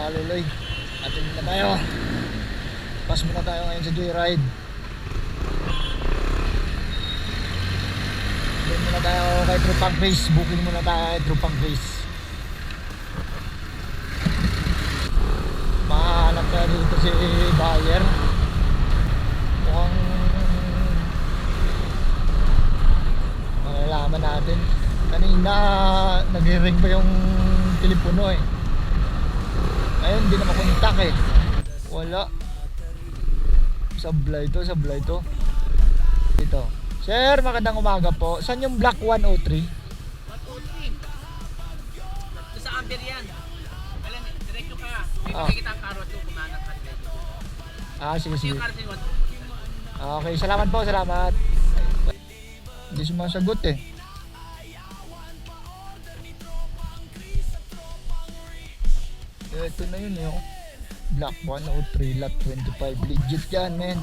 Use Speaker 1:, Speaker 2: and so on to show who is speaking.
Speaker 1: Luloy. Atin na tayo. Pas muna tayo ngayon sa Joyride. Doon muna tayo kay Trupang Chris. Booking muna tayo kay Trupang Chris. Mahanap tayo dito si buyer. Mukhang malalaman natin. Kanina nag-ring pa yung telepono eh. Ngayon hindi na makontak eh. Wala. Sablay to. Ito. Sir, magandang umaga po. Saan yung Block 103?
Speaker 2: 103. Ito sa Amber yan. Alam, diretso ka. May makikita ang karo ito, kumanang ka diretso.
Speaker 1: Sige.
Speaker 2: Yung karo sa 103.
Speaker 1: Okay, salamat po, salamat. Hindi sumasagot eh. Ito na yun yung Block 103, lot 25. Legit yan, men.